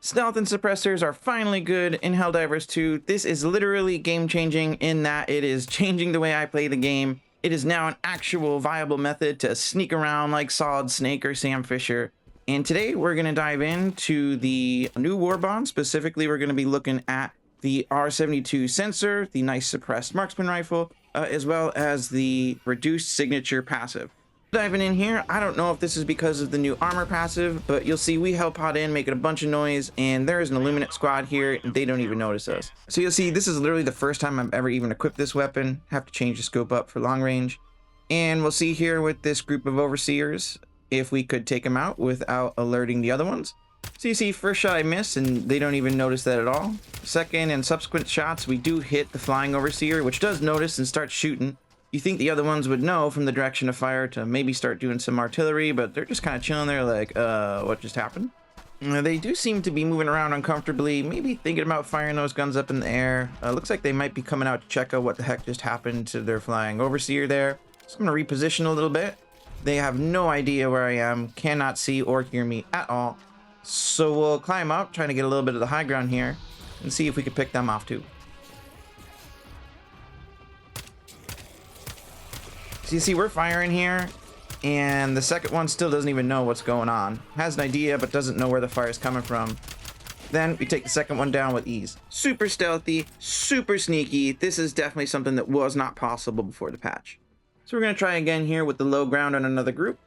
Stealth and suppressors are finally good in Helldivers 2. This is literally game-changing in that it is changing the way I play the game. It is now an actual viable method to sneak around like Solid Snake or Sam Fisher. And today we're going to dive into the new Warbond. Specifically, we're going to be looking at the R-72 Censor, the nice suppressed marksman rifle, as well as the reduced signature passive. Diving in here, I don't know if this is because of the new armor passive, but you'll see we hellpod in, making a bunch of noise, and there is an Illuminate squad here, and they don't even notice us. So you'll see this is literally the first time I've ever even equipped this weapon. Have to change the scope up for long range. And we'll see here with this group of overseers if we could take them out without alerting the other ones. So you see, first shot I miss, and they don't even notice that at all. Second and subsequent shots, we do hit the flying overseer, which does notice and starts shooting. You think the other ones would know from the direction of fire to maybe start doing some artillery, but they're just kind of chilling there like, what just happened? They do seem to be moving around uncomfortably, maybe thinking about firing those guns up in the air. Looks like they might be coming out to check out what the heck just happened to their flying overseer there. So I'm going to reposition a little bit. They have no idea where I am, cannot see or hear me at all. So we'll climb up, trying to get a little bit of the high ground here, and see if we can pick them off too. So you see, we're firing here, and the second one still doesn't even know what's going on. Has an idea, but doesn't know where the fire is coming from. Then we take the second one down with ease. Super stealthy, super sneaky. This is definitely something that was not possible before the patch. So we're going to try again here with the low ground on another group.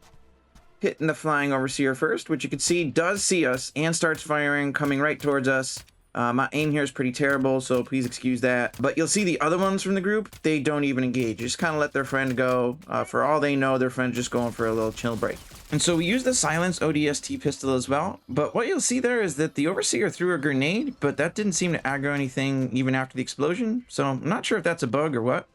Hitting the flying overseer first, which you can see does see us and starts firing, coming right towards us. My aim here is pretty terrible, so please excuse that. But you'll see the other ones from the group, they don't even engage. Just kind of let their friend go. For all they know, their friend's just going for a little chill break. And so we use the silence ODST pistol as well. But what you'll see there is that the overseer threw a grenade, but that didn't seem to aggro anything even after the explosion. So I'm not sure if that's a bug or what.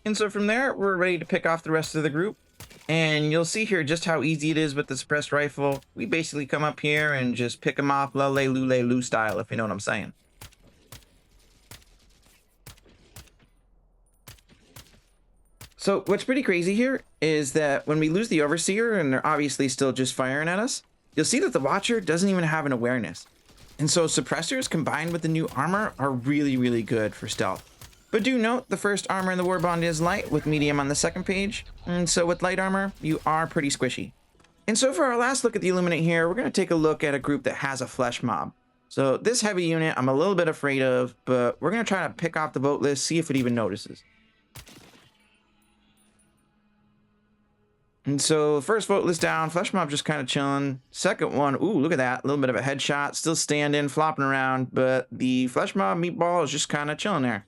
And so from there, we're ready to pick off the rest of the group. And you'll see here just how easy it is with the suppressed rifle. We basically come up here and just pick them off lule lule loo style, if you know what I'm saying. So what's pretty crazy here is that when we lose the overseer and they're obviously still just firing at us, you'll see that the watcher doesn't even have an awareness. And so suppressors combined with the new armor are really, really good for stealth. But do note, the first armor in the Warbond is light, with medium on the second page. And so with light armor, you are pretty squishy. And so for our last look at the Illuminate here, we're going to take a look at a group that has a Fleshmob. So this heavy unit, I'm a little bit afraid of, but we're going to try to pick off the Voteless, see if it even notices. And so first Voteless down, Fleshmob just kind of chilling. Second one, ooh, look at that, a little bit of a headshot, still standing, flopping around, but the Fleshmob meatball is just kind of chilling there.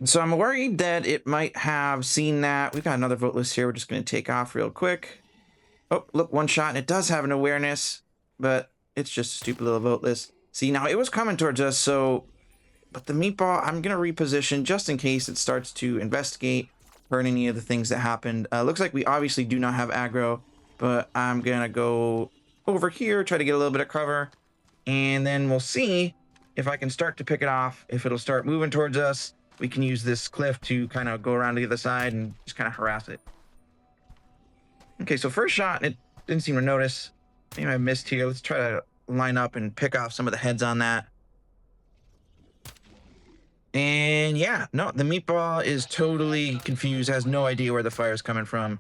So I'm worried that it might have seen that. We've got another Voteless here. We're just going to take off real quick. Oh, look, one shot, and it does have an awareness, but it's just a stupid little Voteless. See, now it was coming towards us, so... But the meatball, I'm going to reposition just in case it starts to investigate, hurt any of the things that happened. Looks like we obviously do not have aggro, but I'm going to go over here, try to get a little bit of cover, and then we'll see if I can start to pick it off, if it'll start moving towards us. We can use this cliff to kind of go around to the other side and just kind of harass it. Okay, so first shot, it didn't seem to notice. Maybe I missed here. Let's try to line up and pick off some of the heads on that. And yeah, no, the meatball is totally confused, has no idea where the fire is coming from.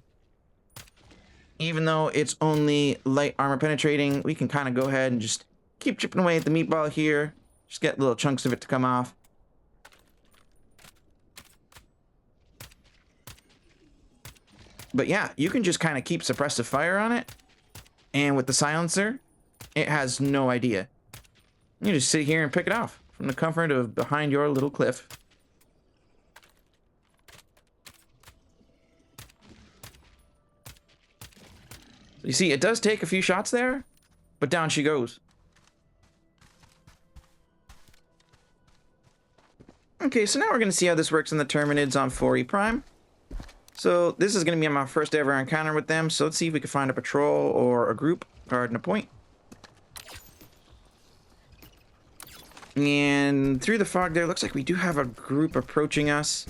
Even though it's only light armor penetrating, we can kind of go ahead and just keep chipping away at the meatball here. Just get little chunks of it to come off. But yeah, you can just kind of keep suppressive fire on it. And with the silencer, it has no idea. You just sit here and pick it off from the comfort of behind your little cliff. So you see, it does take a few shots there, but down she goes. Okay, so now we're going to see how this works in the Terminids on Fori Prime. So this is going to be my first ever encounter with them. So let's see if we can find a patrol or a group guarding a point. And through the fog there, looks like we do have a group approaching us.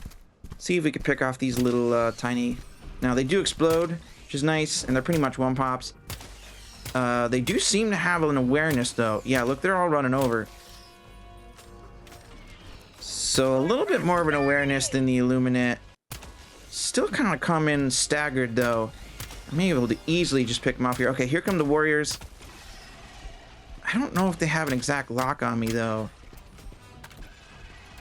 See if we can pick off these little tiny... Now they do explode. which is nice, and they're pretty much one pops. They do seem to have an awareness though. Yeah, look, they're all running over. So a little bit more of an awareness than the Illuminate. Still kind of come in staggered though. I'm able to easily just pick them off here. Okay, here come the warriors. I don't know if they have an exact lock on me though,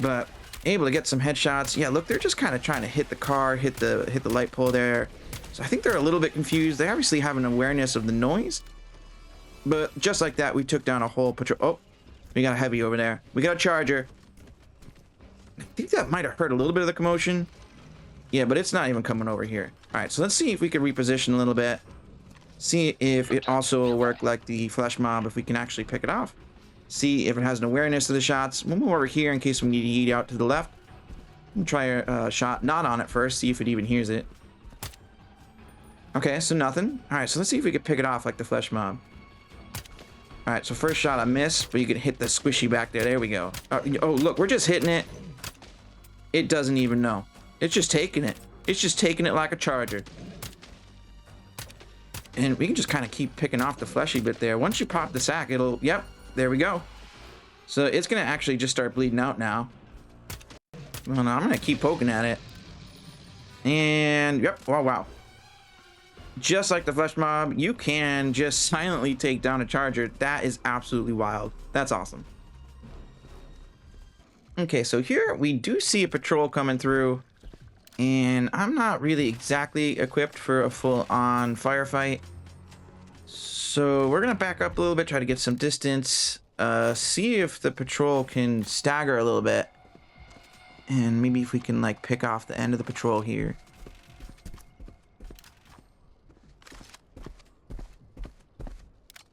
but able to get some headshots. Yeah, look, they're just kind of trying to hit the car, hit the light pole there. So I think they're a little bit confused. They obviously have an awareness of the noise, but just like that, we took down a whole patrol. Oh, we got a heavy over there. We got a charger. I think that might have hurt a little bit of the commotion. Yeah, but it's not even coming over here. All right, so let's see if we can reposition a little bit. See if it also will work like the Fleshmob, if we can actually pick it off. See if it has an awareness of the shots. We'll move over here in case we need to yeet out to the left. We'll try a shot not on it first, see if it even hears it. Okay, so nothing. All right, so let's see if we can pick it off like the Fleshmob. All right, so first shot I missed, but you can hit the squishy back there. There we go. Oh, look, we're just hitting it. It doesn't even know. It's just taking it. It's just taking it like a charger. And we can just kind of keep picking off the fleshy bit there. Once you pop the sack, it'll... Yep, there we go. So it's going to actually just start bleeding out now. Well, no, I'm going to keep poking at it. And... Yep, oh, wow. Just like the Fleshmob, you can just silently take down a charger. That is absolutely wild. That's awesome. Okay, so here we do see a patrol coming through. And I'm not really exactly equipped for a full-on firefight. So we're going to back up a little bit, try to get some distance. See if the patrol can stagger a little bit. And maybe if we can, like, pick off the end of the patrol here.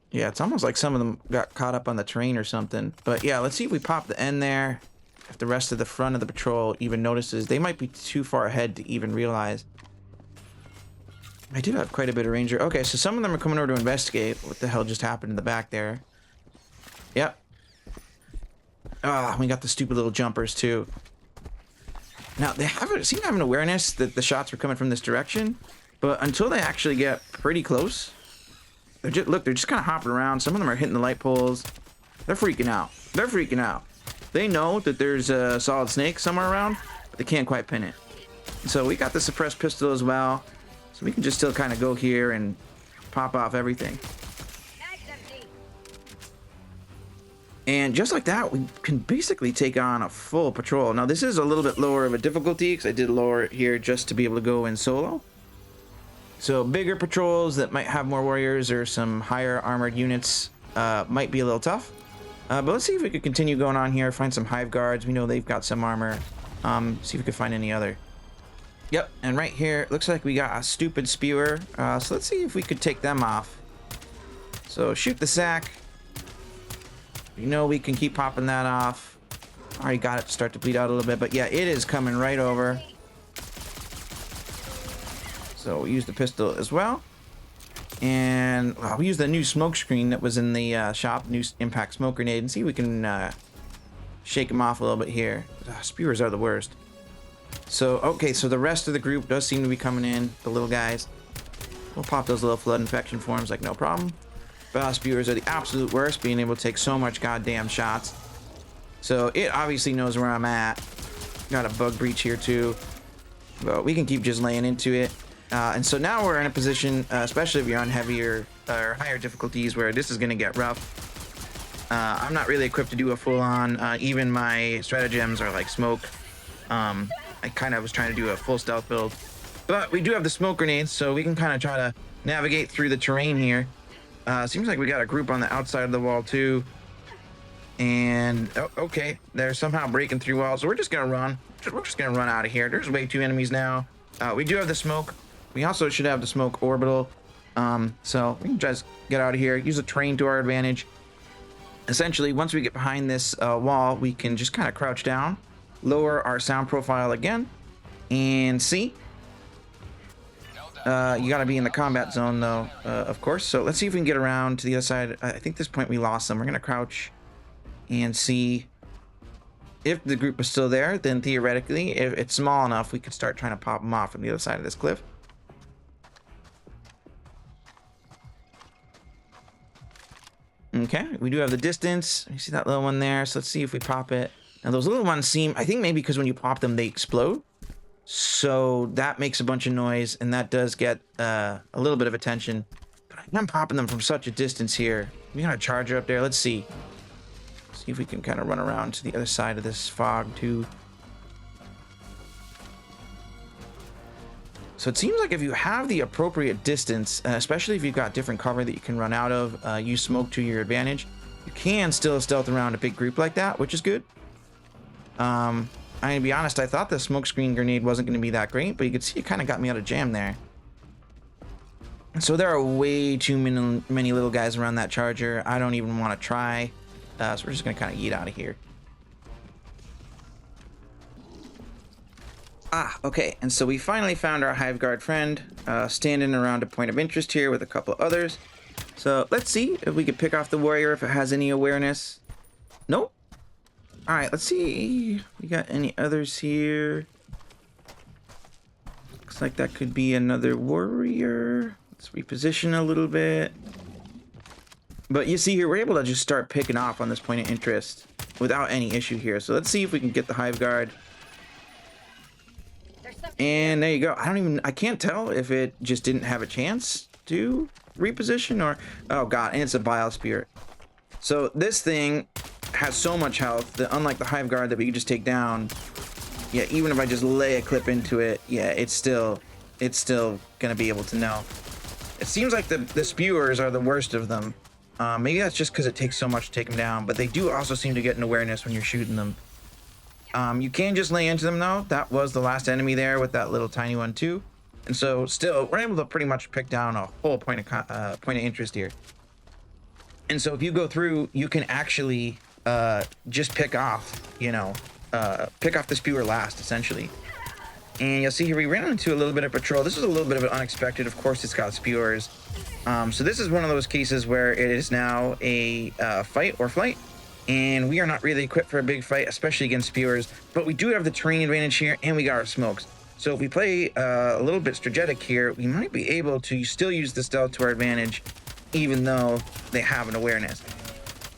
Yeah, it's almost like some of them got caught up on the train or something. But yeah, let's see if we pop the end there. If the rest of the front of the patrol even notices. They might be too far ahead to even realize. I do have quite a bit of ranger. Okay, so some of them are coming over to investigate. What the hell just happened in the back there? Yep. Ah, we got the stupid little jumpers too. Now, they seem to have an awareness that the shots were coming from this direction. But until they actually get pretty close, they're just kind of hopping around. Some of them are hitting the light poles. They're freaking out. They're freaking out. They know that there's a solid snake somewhere around, but they can't quite pin it. So we got the suppressed pistol as well. So we can just still kind of go here and pop off everything. And just like that, we can basically take on a full patrol. Now this is a little bit lower of a difficulty because I did lower it here just to be able to go in solo. So bigger patrols that might have more warriors or some higher armored units might be a little tough. But let's see if we could continue going on here, find some Hive guards. We know they've got some armor. See if we could find any other. Yep, and right here, looks like we got a stupid Spewer. So let's see if we could take them off. So shoot the sack. You know we can keep popping that off. Already got it to start to bleed out a little bit, but yeah, it is coming right over. So we'll use the pistol as well. And we use the new Smokescreen that was in the shop, new impact smoke grenade, and see if we can shake them off a little bit here. Spewers are the worst. So, okay, so the rest of the group does seem to be coming in, the little guys. We'll pop those little flood infection forms like no problem. But spewers are the absolute worst, being able to take so much goddamn shots. So it obviously knows where I'm at. Got a bug breach here too. But we can keep just laying into it. And so now we're in a position, especially if you're on heavier or higher difficulties, where this is going to get rough. I'm not really equipped to do a full-on, even my stratagems are like smoke. I kind of was trying to do a full stealth build. But we do have the smoke grenades, so we can kind of try to navigate through the terrain here. Seems like we got a group on the outside of the wall too. And, okay, they're somehow breaking through walls, so we're just going to run. We're just going to run out of here. There's way too enemies now. We do have the smoke. We also should have the smoke orbital. So we can just get out of here, use the terrain to our advantage. Essentially, once we get behind this wall, we can just kind of crouch down, lower our sound profile again, and see. You got to be in the combat zone, though, of course. So let's see if we can get around to the other side. I think at this point we lost them. We're going to crouch and see if the group is still there. Then theoretically, if it's small enough, we could start trying to pop them off from the other side of this cliff. Okay, we do have the distance. You see that little one there, so let's see if we pop it. Now those little ones seem, I think maybe because when you pop them, they explode. So that makes a bunch of noise, and that does get a little bit of attention. But I'm popping them from such a distance here. We got a charger up there, let's see. See if we can kind of run around to the other side of this fog too. So it seems like if you have the appropriate distance, especially if you've got different cover that you can run out of, use smoke to your advantage, you can still stealth around a big group like that, which is good. I'm gonna be honest, I thought the smokescreen grenade wasn't gonna be that great, but you can see it kind of got me out of jam there. So there are way too many little guys around that charger. I don't even want to try. So we're just gonna kind of yeet out of here. Ah, okay, and so we finally found our Hive Guard friend, standing around a point of interest here with a couple others. So let's see if we can pick off the warrior, if it has any awareness. Nope. All right, let's see. We got any others here? Looks like that could be another warrior. Let's reposition a little bit. But you see here, we're able to just start picking off on this point of interest without any issue here. So let's see if we can get the Hive Guard. And there you go. I can't tell if it just didn't have a chance to reposition or, oh god, and it's a Bile Spewer. So this thing has so much health that unlike the Hive Guard that we can just take down, yeah, even if I just lay a clip into it, yeah, it's still gonna be able to know. It seems like the Spewers are the worst of them. Maybe that's just because it takes so much to take them down, but they do also seem to get an awareness when you're shooting them. You can just lay into them though. That was the last enemy there with that little tiny one too. And so still, we're able to pretty much pick down a whole point of interest here. And so if you go through, you can actually just pick off, pick off the Spewer last, essentially. And you'll see here we ran into a little bit of patrol. This was a little bit of an unexpected. Of course, it's got Spewers. So this is one of those cases where it is now a fight or flight. And we are not really equipped for a big fight, especially against Spewers. But we do have the terrain advantage here, and we got our smokes. So if we play a little bit strategic here, we might be able to still use the stealth to our advantage, even though they have an awareness.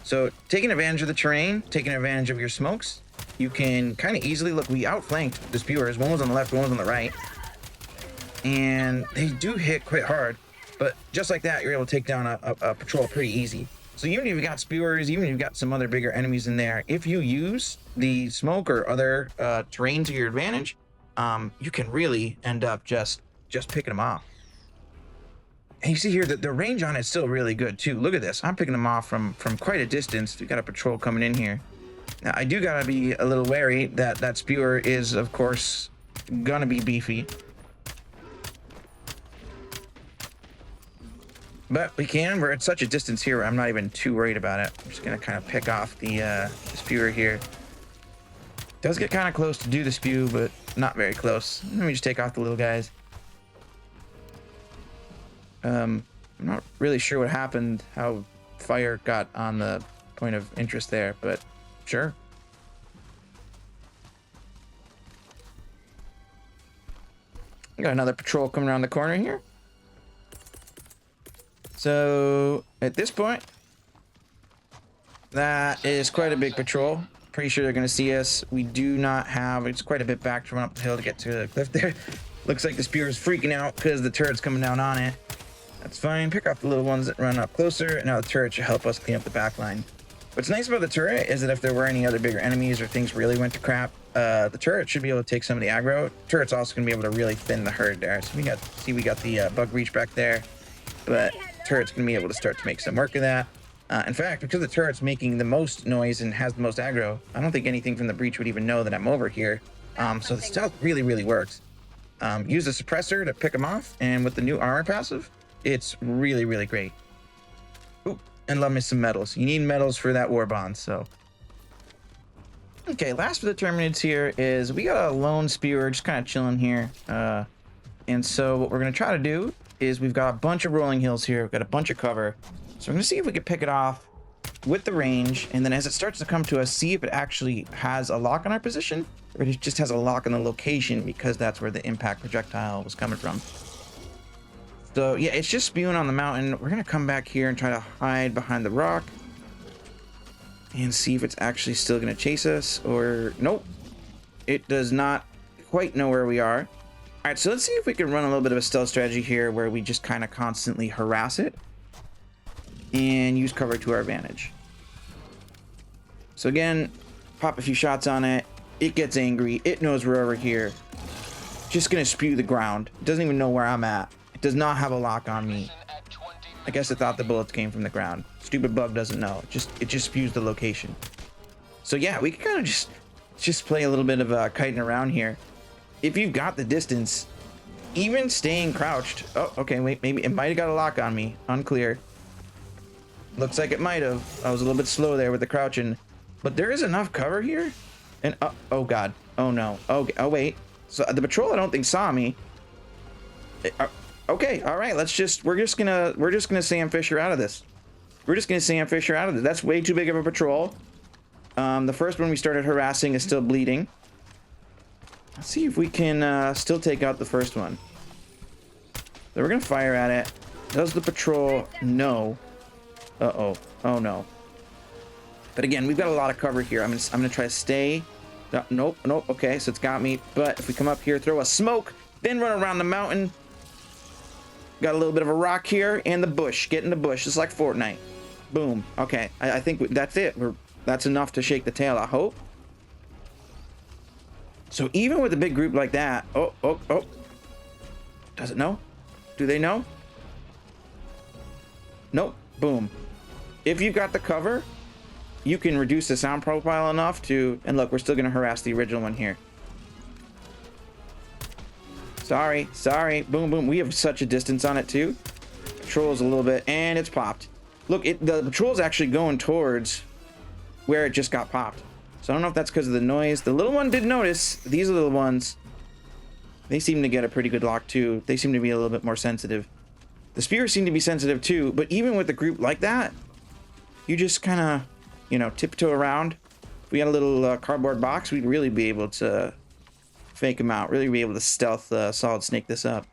So taking advantage of the terrain, taking advantage of your smokes, you can kind of easily, look, we outflanked the Spewers. One was on the left, one was on the right. And they do hit quite hard. But just like that, you're able to take down a patrol pretty easy. So even if you've got Spewers, even if you've got some other bigger enemies in there, if you use the smoke or other terrain to your advantage, you can really end up just picking them off. And you see here that the range on it's still really good too. Look at this. I'm picking them off from quite a distance. We got a patrol coming in here. Now I do gotta be a little wary that that Spewer is, of course, gonna be beefy. But we're at such a distance here, I'm not even too worried about it. I'm just gonna kind of pick off the Spewer here. Does get kind of close to do the spew, but not very close. Let me just take off the little guys. I'm not really sure what happened, how fire got on the point of interest there, but sure. Got another patrol coming around the corner here. So at this point, that is quite a big patrol. Pretty sure they're going to see us. We do not have, it's quite a bit back to run up the hill to get to the cliff there. Looks like the Spewer is freaking out because the turret's coming down on it. That's fine. Pick off the little ones that run up closer. And now the turret should help us clean up the back line. What's nice about the turret is that if there were any other bigger enemies or things really went to crap, the turret should be able to take some of the aggro. Turret's also going to be able to really thin the herd there. So we got the bug reach back there, but turret's going to be able to start to make some work of that. In fact, because the turret's making the most noise and has the most aggro, I don't think anything from the breach would even know that I'm over here. So the stealth really, really works. Use the suppressor to pick them off, and with the new armor passive, it's really, really great. Ooh, and love me some medals. You need medals for that Warbond, so. Okay, last for the Terminids here is we got a lone Spewer just kind of chilling here. And so what we're going to try to do is we've got a bunch of rolling hills here. We've got a bunch of cover. So I'm going to see if we can pick it off with the range. And then as it starts to come to us, see if it actually has a lock on our position or it just has a lock on the location because that's where the impact projectile was coming from. So yeah, it's just spewing on the mountain. We're going to come back here and try to hide behind the rock. and see if it's actually still going to chase us, or nope, it does not quite know where we are. All right, so let's see if we can run a little bit of a stealth strategy here where we just kind of constantly harass it and use cover to our advantage. So again, pop a few shots on it. It gets angry. It knows we're over here. Just gonna spew the ground. It doesn't even know where I'm at. It does not have a lock on me. I guess it thought the bullets came from the ground. Stupid bug doesn't know. It just spews the location. So yeah, we can kind of just play a little bit of kiting around here. If you've got the distance, even staying crouched. Oh, okay, wait, maybe it might have got a lock on me. Unclear. Looks like it might have. I was a little bit slow there with the crouching, but there is enough cover here. And oh god, oh no, oh wait. So the patrol I don't think saw me. Okay, all right. We're just gonna Sam Fisher out of this. We're just gonna Sam Fisher out of this. That's way too big of a patrol. The first one we started harassing is still bleeding. Let's see if we can still take out the first one. So we're gonna fire at it. Does the patrol? No. Uh-oh. Oh no. But again, we've got a lot of cover here. I'm gonna try to stay. Nope. Okay, so it's got me. But if we come up here, throw a smoke, then run around the mountain. Got a little bit of a rock here and the bush. Get in the bush. It's like Fortnite. Boom. Okay, I think that's it. That's enough to shake the tail, I hope. So even with a big group like that, oh. Does it know? Do they know? Nope. Boom. If you've got the cover, you can reduce the sound profile enough to, and look, we're still gonna harass the original one here. Sorry. Boom. We have such a distance on it too. Patrol's a little bit, and it's popped. Look, the patrol's actually going towards where it just got popped. So I don't know if that's because of the noise. The little one did notice. These little ones, they seem to get a pretty good lock too. They seem to be a little bit more sensitive. The Spewer seem to be sensitive too, but even with a group like that, you just kind of, you know, tiptoe around. If we had a little cardboard box, we'd really be able to fake them out, really be able to stealth Solid Snake this up.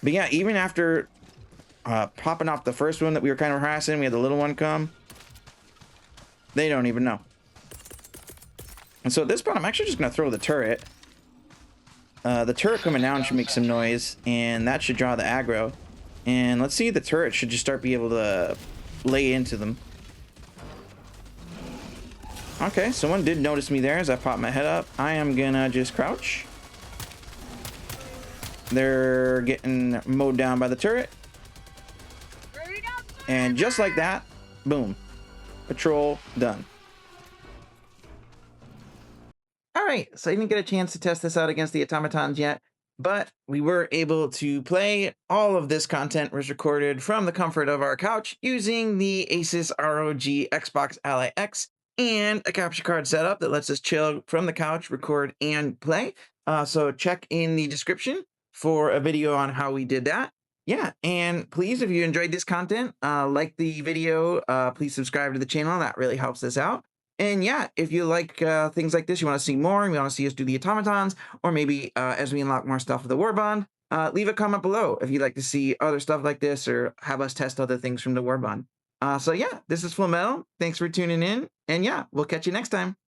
But yeah, even after popping off the first one that we were kind of harassing, we had the little one come. They don't even know. And so at this point, I'm actually just going to throw the turret. The turret coming down should make some noise, and that should draw the aggro. And let's see, the turret should just start being able to lay into them. Okay, someone did notice me there as I popped my head up. I am gonna just crouch. They're getting mowed down by the turret. And just like that, boom. Patrol done. Alright, so I didn't get a chance to test this out against the automatons yet, but we were able to play. All of this content was recorded from the comfort of our couch using the Asus ROG Xbox Ally X and a capture card setup that lets us chill from the couch, record, and play. So check in the description for a video on how we did that. Yeah, and please, if you enjoyed this content, like the video, please subscribe to the channel. That really helps us out. And yeah, if you like things like this, you want to see more, and you want to see us do the automatons, or maybe as we unlock more stuff with the Warbond, leave a comment below if you'd like to see other stuff like this or have us test other things from the Warbond. So yeah, this is Full Metal. Thanks for tuning in, and yeah, we'll catch you next time.